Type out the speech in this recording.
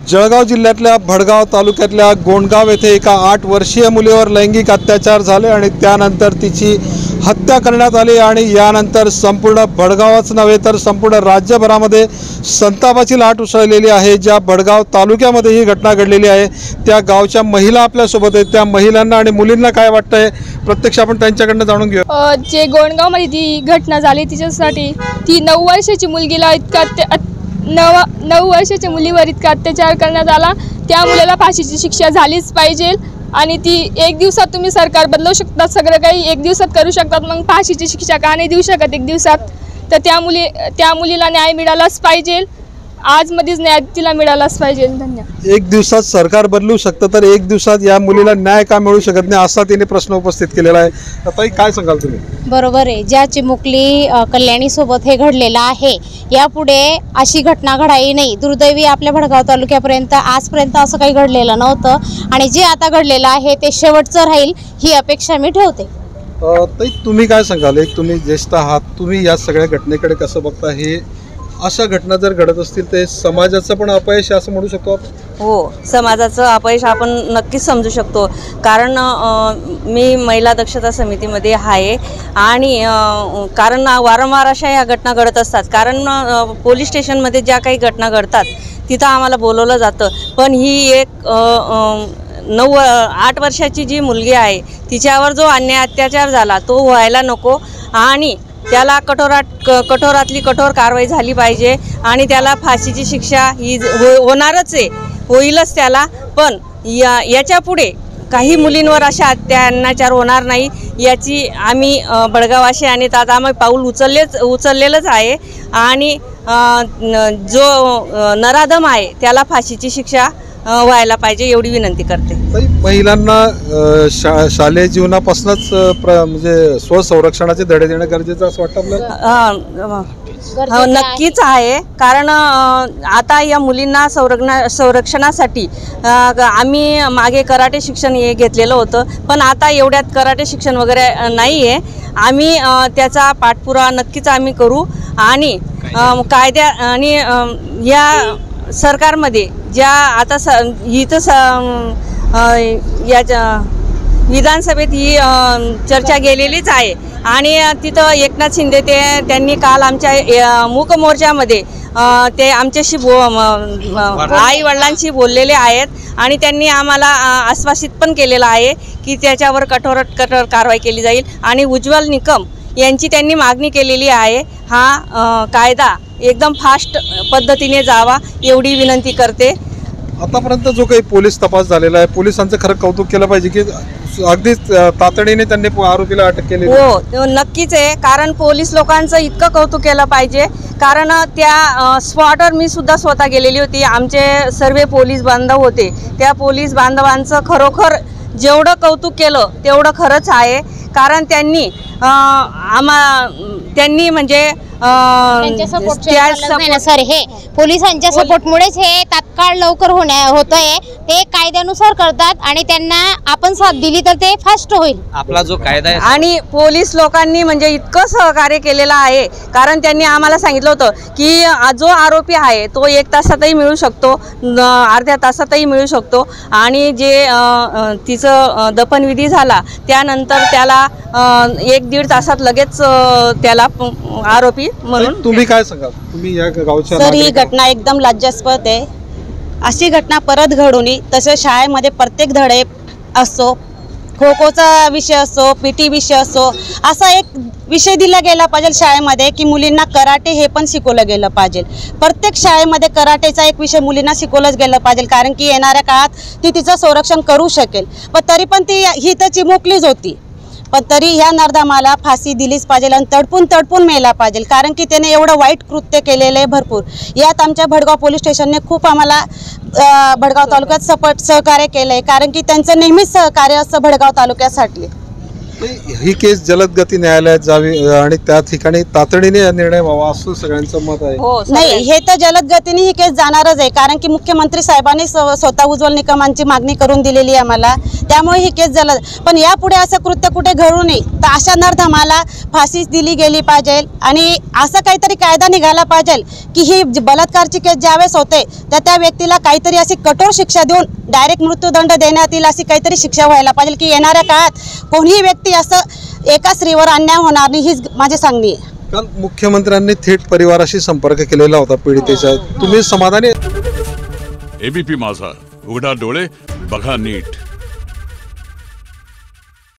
जळगाव जिल्ह्यातल्या भडगाव तालुक्यातल्या गोंडगाव येथे एका 8 वर्षीय मुलीवर लैंगिक अत्याचार झाले आणि त्यानंतर तिची हत्या करण्यात आली आणि यानंतर संपूर्ण भडगावच नव्हे तर संपूर्ण राज्यभरामध्ये संतापाची लाट उसळलेली आहे। ज्या भडगाव तालुक्यामध्ये ही घटना घडलेली आहे त्या गावच्या महिला आपल्यासोबत आहेत। त्या महिलांना आणि मुलींना काय वाटतंय प्रत्यक्ष आपण त्यांच्याकडनं जाणून घेऊ। जे गोंडगावमध्ये ती घटना झाली तिच्यासाठी ती 9 वर्षाची मुलगीला इतका 9 वर्षाच्या मुलीवर इतका अत्याचार करण्यात आला। त्या मुलाला फाशीची शिक्षा झालीच पाहिजे आणि ती 1 दिवसात तुम्ही सरकार बदलू शकतात, सगळं काही 1 दिवसात करू शकतात, मग फाशीची शिक्षा का नाही देऊ शकत 1 दिवसात? तर त्या मुलीला न्याय मिळालाच पाहिजे, आजमध्येच न्याय तिला मिळालाच पाहिजे। धन्यवाद। 1 दिवसात सरकार बदलू शकतं तर 1 दिवसात या मुलीला न्याय का मिळू शकत नाही असा तिने प्रश्न उपस्थित केलेला आहे। आता काय सांगाल तुम्ही? बरोबर आहे, ज्या चिमुकली कल्याणी सोबत हे घडलेलं आहे यापुढे अशी घटना घडाई नाही। दुर्दैवी आपल्या भडगाव तालुक्यापर्यंत आजपर्यंत असं काही घडलेलं नव्हतं आणि जे आता घडलेलं आहे ते शेवटचं राहील ही अपेक्षा मी ठेवते। ताई तुम्ही काय सांगाल? एक तुम्ही ज्येष्ठ आहात, तुम्ही या सगळ्या घटनेकडे कसं बघता? हे अशा घटना जर घडत असतील ते समाजाचं पण अपयश असं म्हणू शकतो आपण? हो, समाजाचं अपयश आपण नक्कीच समजू शकतो, कारण मी महिला दक्षता समितीमध्ये आहे आणि कारण वारंवार अशा ह्या घटना घडत असतात। कारण पोलीस स्टेशनमध्ये ज्या काही घटना घडतात तिथं आम्हाला बोलवलं जातं, पण ही एक 8 वर्षाची जी मुलगी आहे तिच्यावर जो अन्याय अत्याचार झाला तो व्हायला नको आणि त्याला कठोरातली कठोर कारवाई झाली पाहिजे आणि त्याला फाशीची शिक्षा ही होणारच आहे, होईलच त्याला। पण याच्या पुढे काही मुलींवर अशा अत्याचार होणार नाही याची आम्ही भडगाववासी आणि आता आम्ही पाऊल उचललेलंच आहे आणि जो नराधम आहे त्याला फाशीची शिक्षा व्हायला पाहिजे एवढी विनंती करते। महिलांना शालेय जीवनापासूनच म्हणजे स्वसंरक्षणाचे धडे देणं गरजेचं असं वाटतं आपल्याला? नक्कीच आहे, कारण आता या मुलींना संरक्षणासाठी आम्ही मागे कराटे शिक्षण हे घेतलेलं होतं, पण आता एवढ्यात कराटे शिक्षण वगैरे नाही आहे। आम्ही त्याचा पाठपुरावा नक्कीच आम्ही करू आणि कायद्या आणि या सरकारमध्ये ज्या आता याच्या विधानसभेत ही चर्चा गेलेलीच आहे आणि तिथं एकनाथ शिंदे त्यांनी काल आमच्या मूक मोर्चामध्ये ते आमच्याशी आई वडिलांशी बोललेले आहेत आणि त्यांनी आम्हाला आश्वासित पण केलेलं आहे की त्याच्यावर कठोर कारवाई केली जाईल आणि उज्ज्वल निकम यांची त्यांनी मागणी केलेली आहे। हा कायदा एकदम फास्ट पद्धतीने जावा एवढी विनंती करते। आतापर्यंत जो काही पोलीस तपास झालेला आहे पोलिसांचं खरं कौतुक केलं पाहिजे की अगदीच तातडीने त्यांनी आरोपीला अटक केली। हो नक्कीच आहे, कारण पोलीस लोकांचं इतकं कौतुक केलं पाहिजे, कारण त्या स्पॉटवर मी सुद्धा स्वतः गेलेली होती। आमचे सर्व पोलीस बांधव होते, त्या पोलीस बांधवांचं खरोखर जेवढं कौतुक केलं तेवढं खरंच आहे, कारण त्यांनी म्हणजे सर हे पोलिसांच्या सपोर्टमुळेच हे तात्काळ लवकर होतंय, ते कायद्यानुसार करतात आणि त्यांना आपण साथ दिली तर ते फास्ट होईल आपला जो कायदा आहे। आणि पोलीस लोकांनी म्हणजे इतकं सहकार्य केलेलं आहे, कारण त्यांनी आम्हाला सांगितलं होतं की जो आरोपी आहे तो 1 तासातही मिळू शकतो, अर्ध्या तासातही मिळू शकतो आणि जे तिचं दफनविधी झाला त्यानंतर त्याला 1-1.5 तासात लगेच त्याला आरोपी म्हणून। तुम्ही काय सांगाल? तुम्ही या गावच्या? सर ही घटना एकदम लज्जास्पद आहे, अशी घटना परत घडू नये। तसे शाळेमध्ये प्रत्येक धडे असो, खो खोचा विषय असो, PT विषय असो, असा एक विषय दिला गेला पाहिजे शाळेमध्ये की मुलींना कराटे हे पण शिकवलं गेलं पाहिजे। प्रत्येक शाळेमध्ये कराटेचा एक विषय मुलींना शिकवलंच गेलं पाहिजे, कारण की येणाऱ्या काळात ती तिचं संरक्षण करू शकेल। पण तरी पण ही तर चिमुकलीच होती, पण तरी ह्या नराधमाला फाशी दिलीच पाहिजे आणि तडपून मेला पाहिजे, कारण की त्याने एवढं वाईट कृत्य केलेलं आहे भरपूर। यात आमच्या भडगाव पोलीस स्टेशनने खूप आम्हाला भडगाव तालुक्यात सहकार्य केलं आहे, कारण की त्यांचं नेहमीच सहकार्य असं भडगाव तालुक्यासाठी। ही केस जलद गती न्यायालयात जावी आणि त्या ठिकाणी तातडीने निर्णय व्हावा असं सगळ्यांचं मत आहे. हो नाही, हे तर जलद गतीने ही केस जाणारच आहे, कारण की मुख्यमंत्री साहेबांनी स्वतः उज्ज्वल निकमांची मागणी करून दिलेली आहे आम्हाला, त्यामुळे ही केस जलद. पण यापुढे असं कृत्य कुठे घडू नये, तर अशा नरधमाला फाशी दिली गेली पाहिजे आणि असं काहीतरी कायदा निघाला पाहिजे की ही बलात्कारची केस ज्यावेळेस होते तर त्या व्यक्तीला काहीतरी अशी कठोर शिक्षा देऊन डायरेक्ट मृत्यूदंड देण्यात येईल, अशी काहीतरी शिक्षा व्हायला पाहिजे की येणाऱ्या काळात कोणीही व्यक्ती असं एका स्त्रीवर अन्याय होणार नाही, हीच माझी सांगणी आहे. कारण मुख्यमंत्र्यांनी थेट परिवाराशी संपर्क केलेला होता पीडितेच्या. तुम्ही समाधानी? एबीपी माझा, उघडा डोळे बघा नीट.